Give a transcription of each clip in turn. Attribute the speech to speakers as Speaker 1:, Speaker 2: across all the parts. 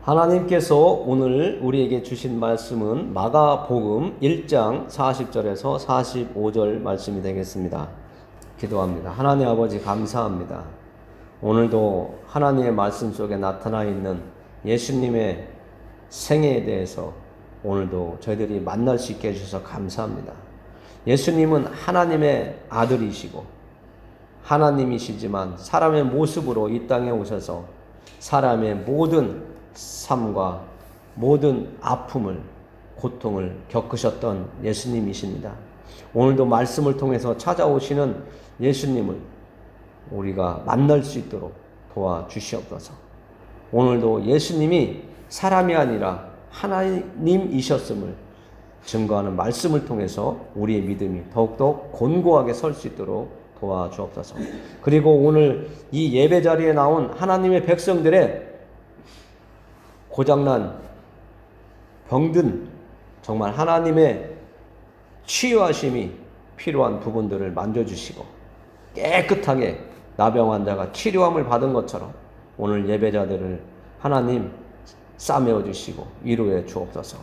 Speaker 1: 하나님께서 오늘 우리에게 주신 말씀은 마가복음 1장 40절에서 45절 말씀이 되겠습니다. 기도합니다. 하나님 아버지 감사합니다. 오늘도 하나님의 말씀 속에 나타나 있는 예수님의 생애에 대해서 오늘도 저희들이 만날 수 있게 해주셔서 감사합니다. 예수님은 하나님의 아들이시고 하나님이시지만 사람의 모습으로 이 땅에 오셔서 사람의 모든 삶과 모든 아픔을, 고통을 겪으셨던 예수님이십니다. 오늘도 말씀을 통해서 찾아오시는 예수님을 우리가 만날 수 있도록 도와주시옵소서. 오늘도 예수님이 사람이 아니라 하나님이셨음을 증거하는 말씀을 통해서 우리의 믿음이 더욱더 곤고하게 설 수 있도록 도와주옵소서. 그리고 오늘 이 예배 자리에 나온 하나님의 백성들의 고장난, 병든 정말 하나님의 치유하심이 필요한 부분들을 만져주시고 깨끗하게 나병 환자가 치료함을 받은 것처럼 오늘 예배자들을 하나님 싸매어 주시고 위로해 주옵소서.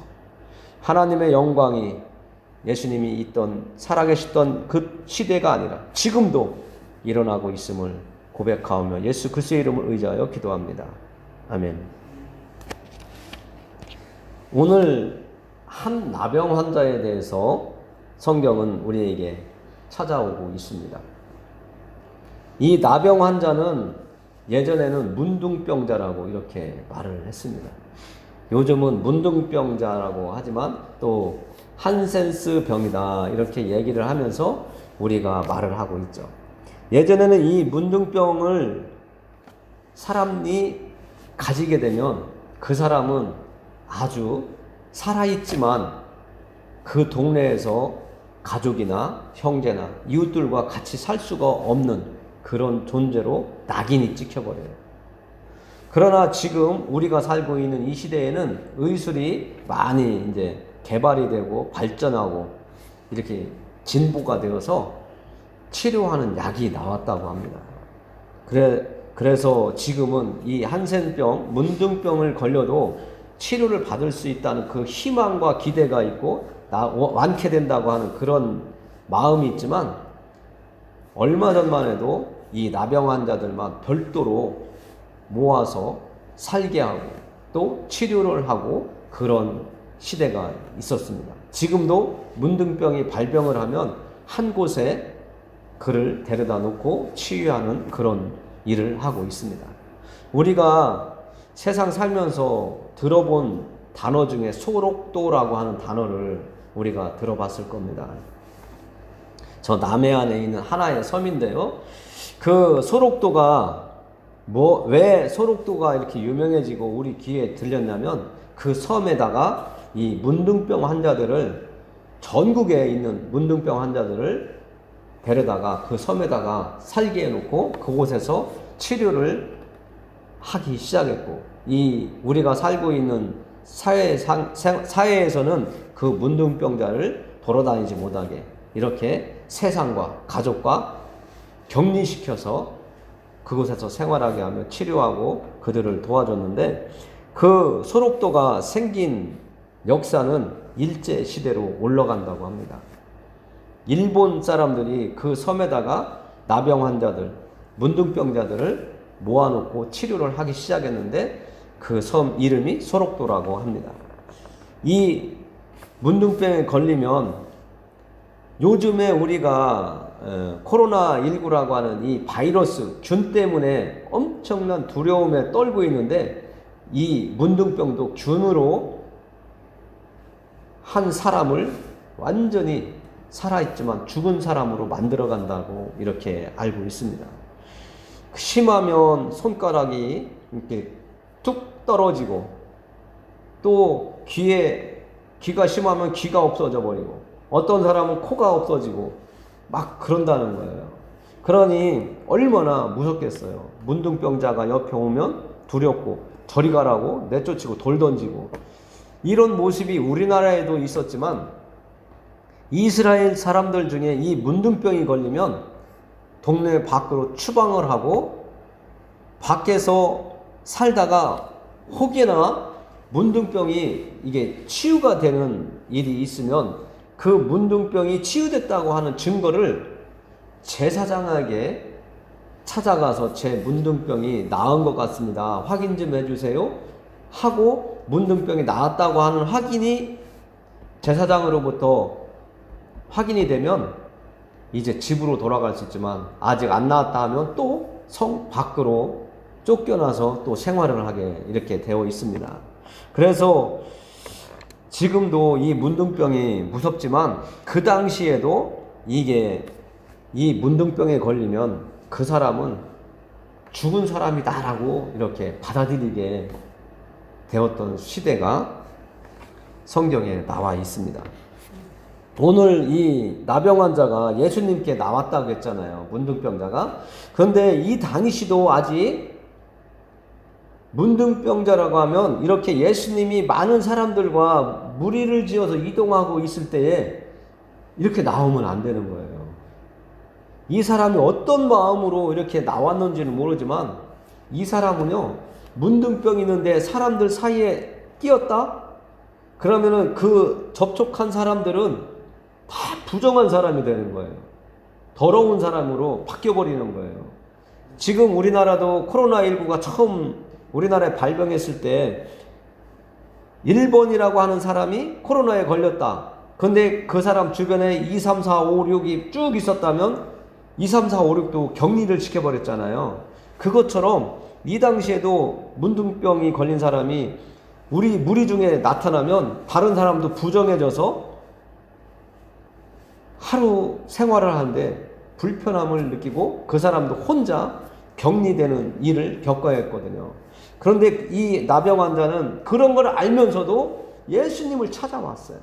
Speaker 1: 하나님의 영광이 예수님이 있던 살아계셨던 그 시대가 아니라 지금도 일어나고 있음을 고백하오며 예수 그리스도의 이름을 의지하여 기도합니다. 아멘. 오늘 한 나병 환자에 대해서 성경은 우리에게 찾아오고 있습니다. 이 나병 환자는 예전에는 문둥병자라고 이렇게 말을 했습니다. 요즘은 문둥병자라고 하지만 또 한센스 병이다 이렇게 얘기를 하면서 우리가 말을 하고 있죠. 예전에는 이 문둥병을 사람이 가지게 되면 그 사람은 아주 살아있지만 그 동네에서 가족이나 형제나 이웃들과 같이 살 수가 없는 그런 존재로 낙인이 찍혀버려요. 그러나 지금 우리가 살고 있는 이 시대에는 의술이 많이 이제 개발이 되고 발전하고 이렇게 진보가 되어서 치료하는 약이 나왔다고 합니다. 그래서 지금은 이 한센병, 문둥병을 걸려도 치료를 받을 수 있다는 그 희망과 기대가 있고 완쾌된다고 하는 그런 마음이 있지만 얼마 전만 해도 이 나병 환자들만 별도로 모아서 살게 하고 또 치료를 하고 그런 시대가 있었습니다. 지금도 문둥병이 발병을 하면 한 곳에 그를 데려다 놓고 치유하는 그런 일을 하고 있습니다. 우리가 세상 살면서 들어본 단어 중에 소록도라고 하는 단어를 우리가 들어봤을 겁니다. 저 남해안에 있는 하나의 섬인데요. 그 소록도가 왜 소록도가 이렇게 유명해지고 우리 귀에 들렸냐면 그 섬에다가 이 문둥병 환자들을 전국에 있는 문둥병 환자들을 데려다가 그 섬에다가 살게 해놓고 그곳에서 치료를 하기 시작했고 이 우리가 살고 있는 사회에서는 그 문둥병자를 돌아다니지 못하게 이렇게 세상과 가족과 격리시켜서 그곳에서 생활하게 하며 치료하고 그들을 도와줬는데 그 소록도가 생긴 역사는 일제시대로 올라간다고 합니다. 일본 사람들이 그 섬에다가 나병 환자들, 문둥병자들을 모아놓고 치료를 하기 시작했는데 그 섬 이름이 소록도라고 합니다. 이 문둥병에 걸리면 요즘에 우리가 코로나19라고 하는 이 바이러스 균 때문에 엄청난 두려움에 떨고 있는데 이 문둥병도 균으로 한 사람을 완전히 살아있지만 죽은 사람으로 만들어 간다고 이렇게 알고 있습니다. 심하면 손가락이 이렇게 툭 떨어지고 또 귀가 심하면 귀가 없어져 버리고 어떤 사람은 코가 없어지고 막 그런다는 거예요. 그러니 얼마나 무섭겠어요. 문둥병자가 옆에 오면 두렵고 저리 가라고 내쫓이고 돌 던지고 이런 모습이 우리나라에도 있었지만 이스라엘 사람들 중에 이 문둥병이 걸리면 동네 밖으로 추방을 하고 밖에서 살다가 혹여나 문둥병이 이게 치유가 되는 일이 있으면 그 문둥병이 치유됐다고 하는 증거를 제사장에게 찾아가서 제 문둥병이 나은 것 같습니다. 확인 좀 해주세요. 하고 문둥병이 나았다고 하는 확인이 제사장으로부터 확인이 되면 이제 집으로 돌아갈 수 있지만 아직 안 나았다 하면 또 성 밖으로 쫓겨나서 또 생활을 하게 이렇게 되어 있습니다. 그래서 지금도 이 문둥병이 무섭지만 그 당시에도 이게 이 문둥병에 걸리면 그 사람은 죽은 사람이다라고 이렇게 받아들이게 되었던 시대가 성경에 나와 있습니다. 오늘 이 나병 환자가 예수님께 나왔다고 했잖아요. 문둥병자가. 그런데 이 당시도 아직 문둥병자라고 하면 이렇게 예수님이 많은 사람들과 무리를 지어서 이동하고 있을 때에 이렇게 나오면 안 되는 거예요. 이 사람이 어떤 마음으로 이렇게 나왔는지는 모르지만 이 사람은요, 문둥병이 있는데 사람들 사이에 끼었다? 그러면은 그 접촉한 사람들은 다 부정한 사람이 되는 거예요. 더러운 사람으로 바뀌어버리는 거예요. 지금 우리나라도 코로나19가 처음 우리나라에 발병했을 때 1번이라고 하는 사람이 코로나에 걸렸다. 근데 그 사람 주변에 2, 3, 4, 5, 6이 쭉 있었다면 2, 3, 4, 5, 6도 격리를 시켜버렸잖아요. 그것처럼 이 당시에도 문둥병이 걸린 사람이 우리 무리 중에 나타나면 다른 사람도 부정해져서 하루 생활을 하는데 불편함을 느끼고 그 사람도 혼자 격리되는 일을 겪어야 했거든요. 그런데 이 나병 환자는 그런 걸 알면서도 예수님을 찾아왔어요.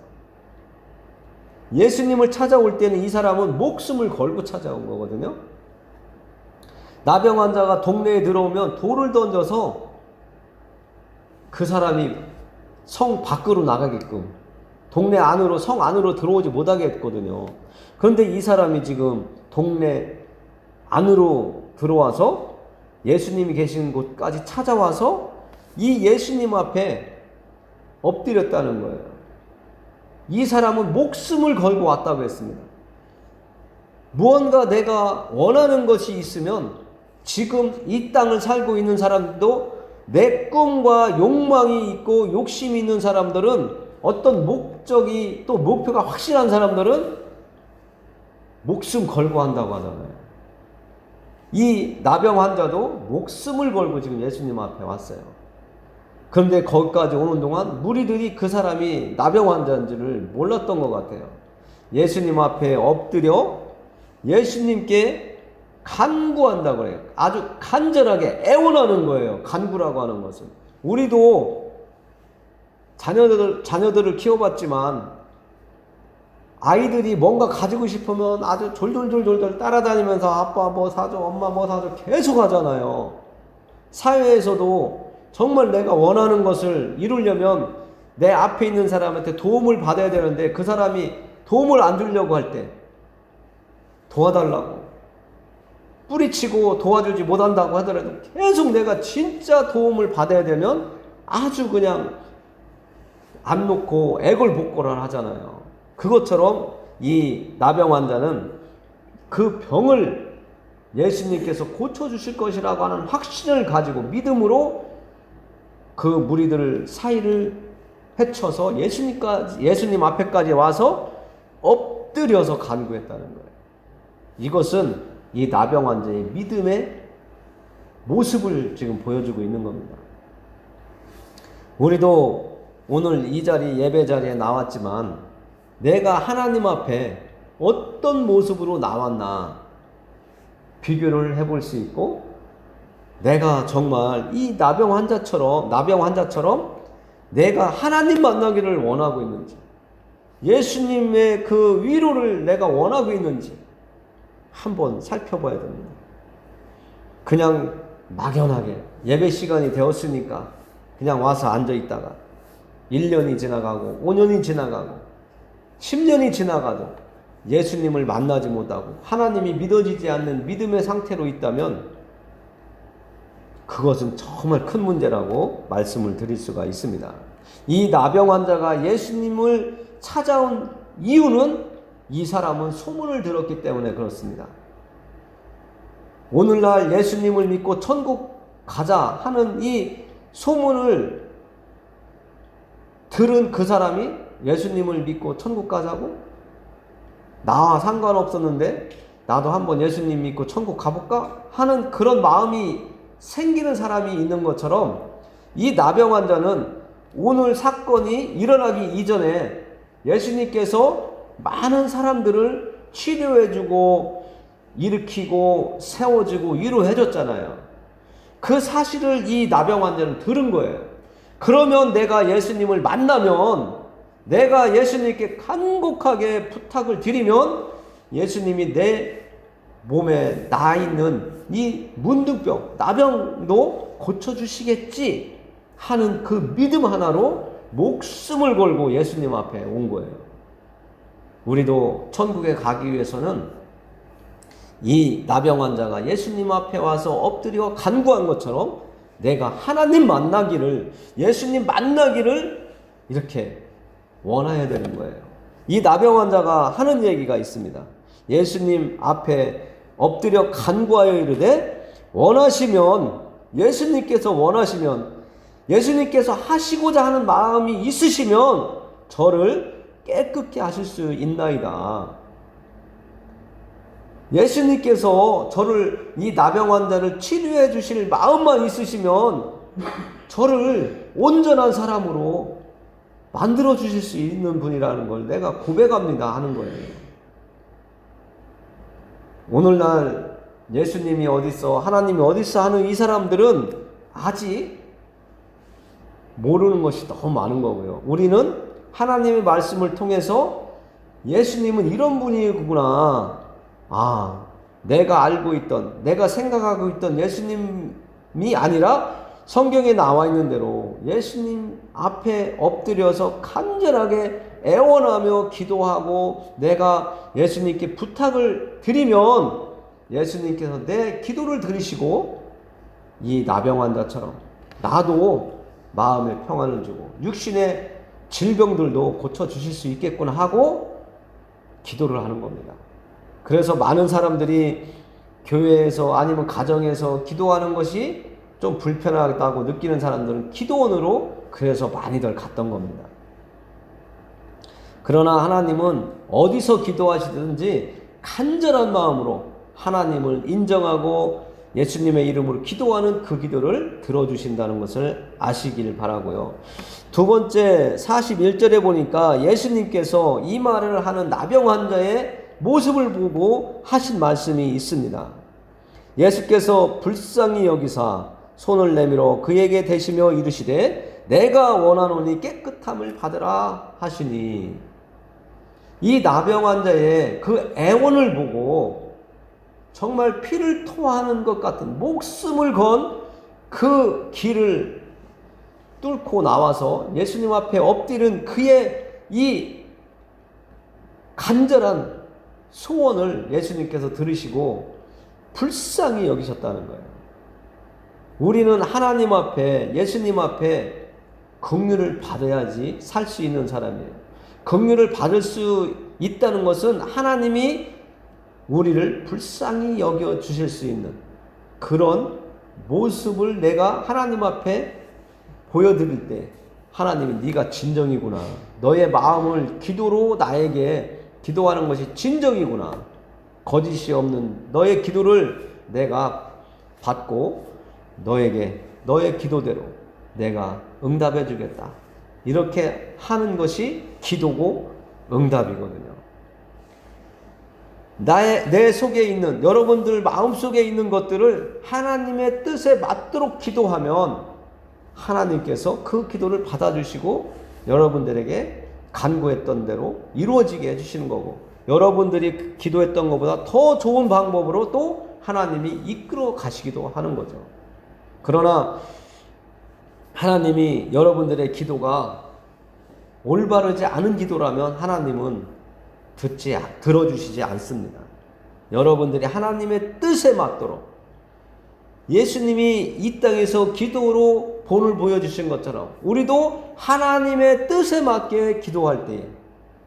Speaker 1: 예수님을 찾아올 때는 이 사람은 목숨을 걸고 찾아온 거거든요. 나병 환자가 동네에 들어오면 돌을 던져서 그 사람이 성 밖으로 나가게끔 동네 안으로 성 안으로 들어오지 못하게 했거든요. 그런데 이 사람이 지금 동네 안으로 들어와서 예수님이 계신 곳까지 찾아와서 이 예수님 앞에 엎드렸다는 거예요. 이 사람은 목숨을 걸고 왔다고 했습니다. 무언가 내가 원하는 것이 있으면 지금 이 땅을 살고 있는 사람도 내 꿈과 욕망이 있고 욕심이 있는 사람들은 어떤 목적이 또 목표가 확실한 사람들은 목숨 걸고 한다고 하잖아요. 이 나병 환자도 목숨을 걸고 지금 예수님 앞에 왔어요. 그런데 거기까지 오는 동안 무리들이 그 사람이 나병 환자인지를 몰랐던 것 같아요. 예수님 앞에 엎드려 예수님께 간구한다고 그래요. 아주 간절하게 애원하는 거예요. 간구라고 하는 것은. 우리도 자녀들을 키워봤지만 아이들이 뭔가 가지고 싶으면 아주 졸졸졸졸 따라다니면서 아빠 뭐 사줘, 엄마 뭐 사줘 계속 하잖아요. 사회에서도 정말 내가 원하는 것을 이루려면 내 앞에 있는 사람한테 도움을 받아야 되는데 그 사람이 도움을 안 주려고 할 때 도와달라고 뿌리치고 도와주지 못한다고 하더라도 계속 내가 진짜 도움을 받아야 되면 아주 그냥 안 놓고 애걸복걸을 하잖아요. 그것처럼 이 나병 환자는 그 병을 예수님께서 고쳐주실 것이라고 하는 확신을 가지고 믿음으로 그 무리들 사이를 헤쳐서 예수님 앞에까지 와서 엎드려서 간구했다는 거예요. 이것은 이 나병 환자의 믿음의 모습을 지금 보여주고 있는 겁니다. 우리도 오늘 이 자리 예배 자리에 나왔지만 내가 하나님 앞에 어떤 모습으로 나왔나 비교를 해볼 수 있고 내가 정말 이 나병 환자처럼 내가 하나님 만나기를 원하고 있는지 예수님의 그 위로를 내가 원하고 있는지 한번 살펴봐야 됩니다. 그냥 막연하게 예배 시간이 되었으니까 그냥 와서 앉아 있다가 1년이 지나가고 5년이 지나가고 10년이 지나가도 예수님을 만나지 못하고 하나님이 믿어지지 않는 믿음의 상태로 있다면 그것은 정말 큰 문제라고 말씀을 드릴 수가 있습니다. 이 나병 환자가 예수님을 찾아온 이유는 이 사람은 소문을 들었기 때문에 그렇습니다. 오늘날 예수님을 믿고 천국 가자 하는 이 소문을 들은 그 사람이 예수님을 믿고 천국 가자고? 나와 상관없었는데 나도 한번 예수님 믿고 천국 가볼까? 하는 그런 마음이 생기는 사람이 있는 것처럼 이 나병 환자는 오늘 사건이 일어나기 이전에 예수님께서 많은 사람들을 치료해주고 일으키고 세워주고 위로해줬잖아요. 그 사실을 이 나병 환자는 들은 거예요. 그러면 내가 예수님을 만나면, 내가 예수님께 간곡하게 부탁을 드리면 예수님이 내 몸에 나 있는 이 문둥병, 나병도 고쳐주시겠지 하는 그 믿음 하나로 목숨을 걸고 예수님 앞에 온 거예요. 우리도 천국에 가기 위해서는 이 나병 환자가 예수님 앞에 와서 엎드려 간구한 것처럼 내가 하나님 만나기를, 예수님 만나기를 이렇게 원해야 되는 거예요. 이 나병 환자가 하는 얘기가 있습니다. 예수님 앞에 엎드려 간구하여 이르되 원하시면, 예수님께서 원하시면, 예수님께서 하시고자 하는 마음이 있으시면 저를 깨끗게 하실 수 있나이다. 예수님께서 저를, 이 나병 환자를 치료해 주실 마음만 있으시면 저를 온전한 사람으로 만들어 주실 수 있는 분이라는 걸 내가 고백합니다 하는 거예요. 오늘날 예수님이 어딨어, 하나님이 어딨어 하는 이 사람들은 아직 모르는 것이 너무 많은 거고요. 우리는 하나님의 말씀을 통해서 예수님은 이런 분이구나, 내가 알고 있던, 내가 생각하고 있던 예수님이 아니라 성경에 나와 있는 대로 예수님 앞에 엎드려서 간절하게 애원하며 기도하고 내가 예수님께 부탁을 드리면 예수님께서 내 기도를 들으시고 이 나병 환자처럼 나도 마음의 평안을 주고 육신의 질병들도 고쳐주실 수 있겠구나 하고 기도를 하는 겁니다. 그래서 많은 사람들이 교회에서 아니면 가정에서 기도하는 것이 좀 불편하다고 느끼는 사람들은 기도원으로 그래서 많이들 갔던 겁니다. 그러나 하나님은 어디서 기도하시든지 간절한 마음으로 하나님을 인정하고 예수님의 이름으로 기도하는 그 기도를 들어주신다는 것을 아시길 바라고요. 두 번째 41절에 보니까 예수님께서 이 말을 하는 나병 환자의 모습을 보고 하신 말씀이 있습니다. 예수께서 불쌍히 여기사 손을 내밀어 그에게 대시며 이르시되 내가 원하노니 깨끗함을 받으라 하시니, 이 나병 환자의 그 애원을 보고 정말 피를 토하는 것 같은 목숨을 건 그 길을 뚫고 나와서 예수님 앞에 엎드린 그의 이 간절한 소원을 예수님께서 들으시고 불쌍히 여기셨다는 거예요. 우리는 하나님 앞에, 예수님 앞에 긍휼을 받아야지 살 수 있는 사람이에요. 긍휼을 받을 수 있다는 것은 하나님이 우리를 불쌍히 여겨 주실 수 있는 그런 모습을 내가 하나님 앞에 보여드릴 때 하나님이 네가 진정이구나, 너의 마음을 기도로 나에게 기도하는 것이 진정이구나, 거짓이 없는 너의 기도를 내가 받고 너에게 너의 기도대로 내가 응답해 주겠다, 이렇게 하는 것이 기도고 응답이거든요. 내 속에 있는, 여러분들 마음속에 있는 것들을 하나님의 뜻에 맞도록 기도하면 하나님께서 그 기도를 받아주시고 여러분들에게 간구했던 대로 이루어지게 해주시는 거고, 여러분들이 기도했던 것보다 더 좋은 방법으로 또 하나님이 이끌어 가시기도 하는 거죠. 그러나 하나님이 여러분들의 기도가 올바르지 않은 기도라면 하나님은 들어주시지 않습니다. 여러분들이 하나님의 뜻에 맞도록 예수님이 이 땅에서 기도로 본을 보여주신 것처럼 우리도 하나님의 뜻에 맞게 기도할 때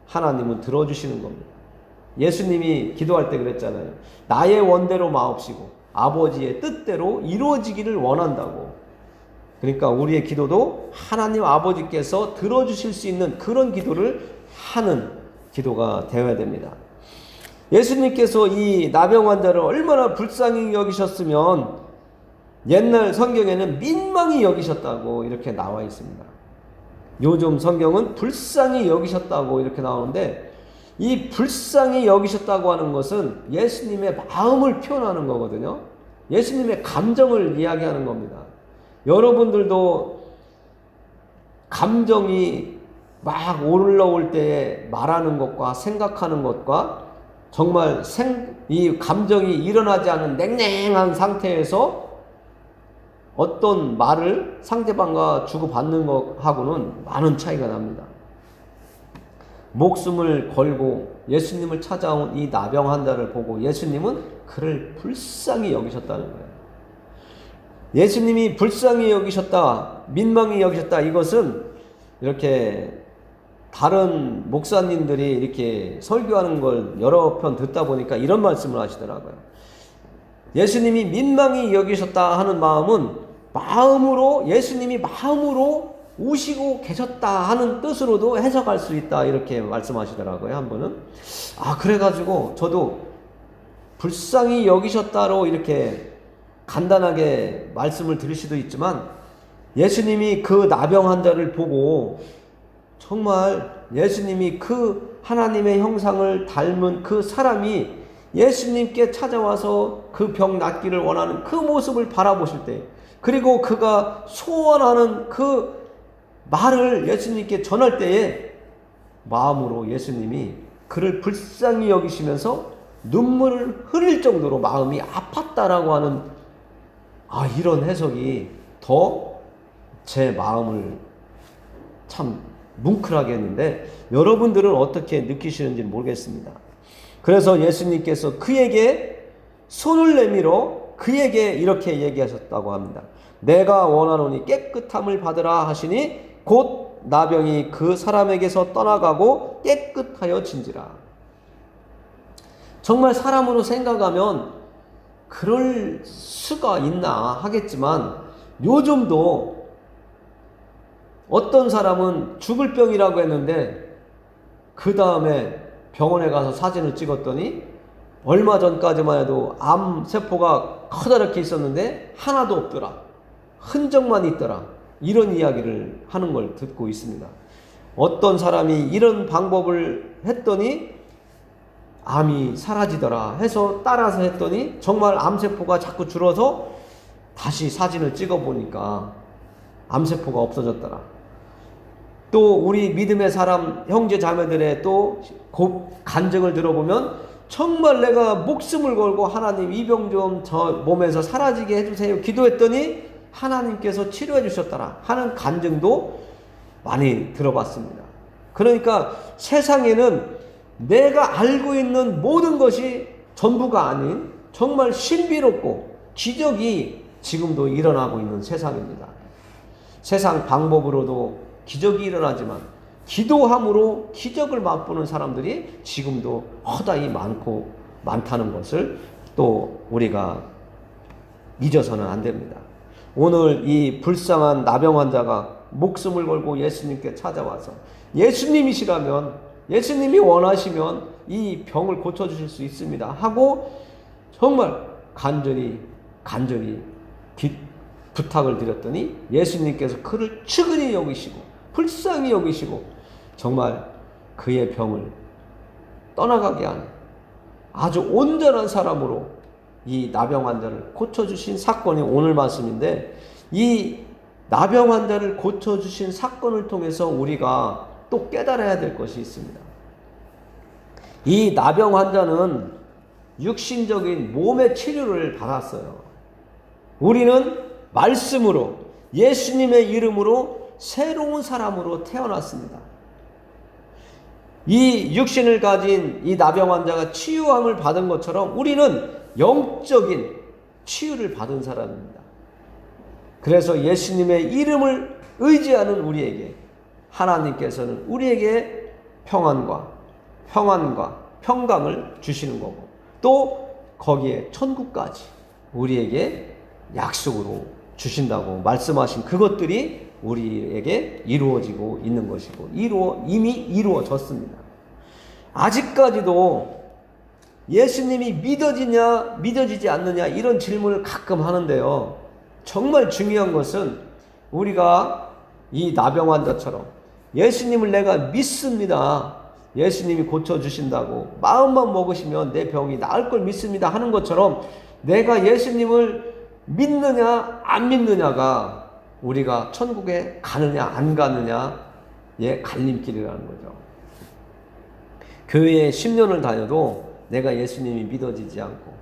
Speaker 1: 하나님은 들어주시는 겁니다. 예수님이 기도할 때 그랬잖아요. 나의 원대로 마옵시고 아버지의 뜻대로 이루어지기를 원한다고. 그러니까 우리의 기도도 하나님 아버지께서 들어주실 수 있는 그런 기도를 하는 기도가 되어야 됩니다. 예수님께서 이 나병 환자를 얼마나 불쌍히 여기셨으면 옛날 성경에는 민망히 여기셨다고 이렇게 나와 있습니다. 요즘 성경은 불쌍히 여기셨다고 이렇게 나오는데, 이 불쌍히 여기셨다고 하는 것은 예수님의 마음을 표현하는 거거든요. 예수님의 감정을 이야기하는 겁니다. 여러분들도 감정이 막 올라올 때에 말하는 것과 생각하는 것과 정말 이 감정이 일어나지 않은 냉랭한 상태에서 어떤 말을 상대방과 주고받는 것하고는 많은 차이가 납니다. 목숨을 걸고 예수님을 찾아온 이 나병 환자를 보고 예수님은 그를 불쌍히 여기셨다는 거예요. 예수님이 불쌍히 여기셨다, 민망히 여기셨다, 이것은 이렇게 다른 목사님들이 이렇게 설교하는 걸 여러 편 듣다 보니까 이런 말씀을 하시더라고요. 예수님이 민망히 여기셨다 하는 마음은 예수님이 마음으로 우시고 계셨다 하는 뜻으로도 해석할 수 있다, 이렇게 말씀하시더라고요. 한 분은. 그래가지고 저도 불쌍히 여기셨다로 이렇게 간단하게 말씀을 드릴 수도 있지만, 예수님이 그 나병 환자를 보고 정말 예수님이 그 하나님의 형상을 닮은 그 사람이 예수님께 찾아와서 그 병 낫기를 원하는 그 모습을 바라보실 때, 그리고 그가 소원하는 그 말을 예수님께 전할 때에 마음으로 예수님이 그를 불쌍히 여기시면서 눈물을 흘릴 정도로 마음이 아팠다라고 하는 이런 해석이 더 제 마음을 참 뭉클하게 했는데, 여러분들은 어떻게 느끼시는지 모르겠습니다. 그래서 예수님께서 그에게 손을 내밀어 그에게 이렇게 얘기하셨다고 합니다. 내가 원하노니 깨끗함을 받으라 하시니 곧 나병이 그 사람에게서 떠나가고 깨끗하여진지라. 정말 사람으로 생각하면 그럴 수가 있나 하겠지만, 요즘도 어떤 사람은 죽을 병이라고 했는데 그 다음에 병원에 가서 사진을 찍었더니 얼마 전까지만 해도 암세포가 커다랗게 있었는데 하나도 없더라, 흔적만 있더라, 이런 이야기를 하는 걸 듣고 있습니다. 어떤 사람이 이런 방법을 했더니 암이 사라지더라 해서 따라서 했더니 정말 암세포가 자꾸 줄어서 다시 사진을 찍어보니까 암세포가 없어졌더라. 또 우리 믿음의 사람 형제 자매들의 또 간증을 들어보면 정말 내가 목숨을 걸고 하나님 이 병 좀 저 몸에서 사라지게 해주세요 기도했더니 하나님께서 치료해 주셨더라 하는 간증도 많이 들어봤습니다. 그러니까 세상에는 내가 알고 있는 모든 것이 전부가 아닌 정말 신비롭고 기적이 지금도 일어나고 있는 세상입니다. 세상 방법으로도 기적이 일어나지만 기도함으로 기적을 맛보는 사람들이 지금도 허다히 많다는 것을 또 우리가 잊어서는 안 됩니다. 오늘 이 불쌍한 나병 환자가 목숨을 걸고 예수님께 찾아와서 예수님이시라면, 예수님이 원하시면 이 병을 고쳐주실 수 있습니다 하고 정말 간절히 부탁을 드렸더니 예수님께서 그를 측은히 여기시고 불쌍히 여기시고 정말 그의 병을 떠나가게 하는 아주 온전한 사람으로 이 나병 환자를 고쳐주신 사건이 오늘 말씀인데, 이 나병 환자를 고쳐주신 사건을 통해서 우리가 또 깨달아야 될 것이 있습니다. 이 나병 환자는 육신적인 몸의 치료를 받았어요. 우리는 말씀으로 예수님의 이름으로 새로운 사람으로 태어났습니다. 이 육신을 가진 이 나병 환자가 치유함을 받은 것처럼 우리는 영적인 치유를 받은 사람입니다. 그래서 예수님의 이름을 의지하는 우리에게 하나님께서는 우리에게 평안과 평강을 주시는 거고, 또 거기에 천국까지 우리에게 약속으로 주신다고 말씀하신 그것들이 우리에게 이루어지고 있는 것이고 이미 이루어졌습니다. 아직까지도 예수님이 믿어지지 않느냐 이런 질문을 가끔 하는데요. 정말 중요한 것은 우리가 이 나병 환자처럼 예수님을 내가 믿습니다. 예수님이 고쳐주신다고 마음만 먹으시면 내 병이 나을 걸 믿습니다 하는 것처럼 내가 예수님을 믿느냐 안 믿느냐가 우리가 천국에 가느냐 안 가느냐의 갈림길이라는 거죠. 교회에 10년을 다녀도 내가 예수님이 믿어지지 않고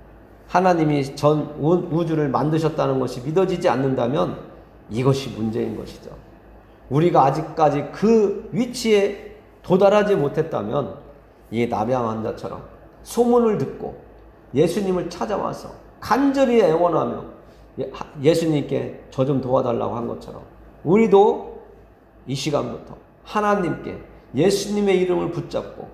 Speaker 1: 하나님이 전 우주를 만드셨다는 것이 믿어지지 않는다면 이것이 문제인 것이죠. 우리가 아직까지 그 위치에 도달하지 못했다면 이 나병 환자처럼 소문을 듣고 예수님을 찾아와서 간절히 애원하며 예수님께 저 좀 도와달라고 한 것처럼 우리도 이 시간부터 하나님께 예수님의 이름을 붙잡고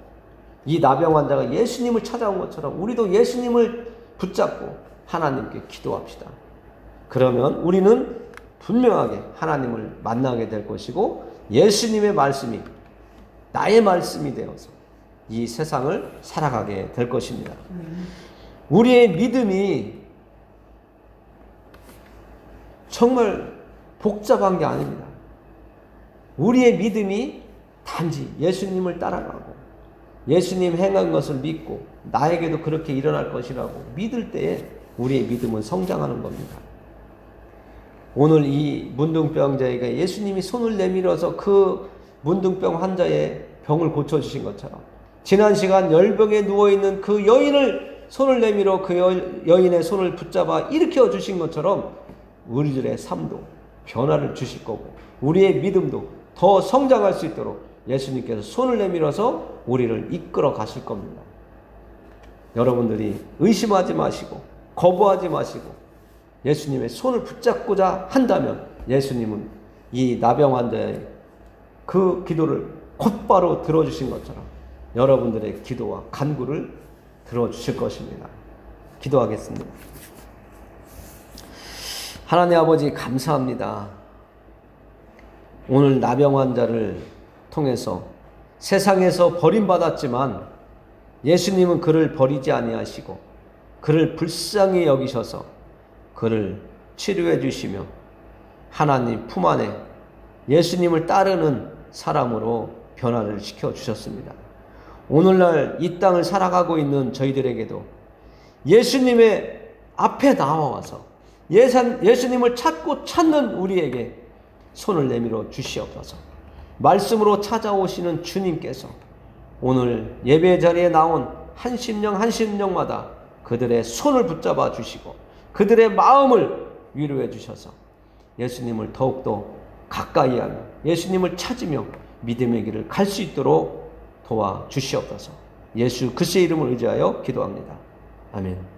Speaker 1: 이 나병 환자가 예수님을 찾아온 것처럼 우리도 예수님을 붙잡고 하나님께 기도합시다. 그러면 우리는 분명하게 하나님을 만나게 될 것이고 예수님의 말씀이 나의 말씀이 되어서 이 세상을 살아가게 될 것입니다. 우리의 믿음이 정말 복잡한 게 아닙니다. 우리의 믿음이 단지 예수님을 따라가고 예수님 행한 것을 믿고 나에게도 그렇게 일어날 것이라고 믿을 때에 우리의 믿음은 성장하는 겁니다. 오늘 이 문둥병자에게 예수님이 손을 내밀어서 그 문둥병 환자의 병을 고쳐주신 것처럼 지난 시간 열병에 누워있는 그 여인을 손을 내밀어 그 여인의 손을 붙잡아 일으켜 주신 것처럼 우리들의 삶도 변화를 주실 거고 우리의 믿음도 더 성장할 수 있도록 예수님께서 손을 내밀어서 우리를 이끌어 가실 겁니다. 여러분들이 의심하지 마시고 거부하지 마시고 예수님의 손을 붙잡고자 한다면 예수님은 이 나병 환자의 그 기도를 곧바로 들어주신 것처럼 여러분들의 기도와 간구를 들어주실 것입니다. 기도하겠습니다. 하나님 아버지 감사합니다. 오늘 나병 환자를 통해서 세상에서 버림받았지만 예수님은 그를 버리지 아니하시고 그를 불쌍히 여기셔서 그를 치료해 주시며 하나님 품 안에 예수님을 따르는 사람으로 변화를 시켜 주셨습니다. 오늘날 이 땅을 살아가고 있는 저희들에게도 예수님의 앞에 나와서 예수님을 찾는 우리에게 손을 내밀어 주시옵소서. 말씀으로 찾아오시는 주님께서 오늘 예배 자리에 나온 한 심령마다 그들의 손을 붙잡아 주시고 그들의 마음을 위로해 주셔서 예수님을 더욱더 가까이 하며 예수님을 찾으며 믿음의 길을 갈 수 있도록 도와 주시옵소서. 예수 그리스도의 이름을 의지하여 기도합니다. 아멘.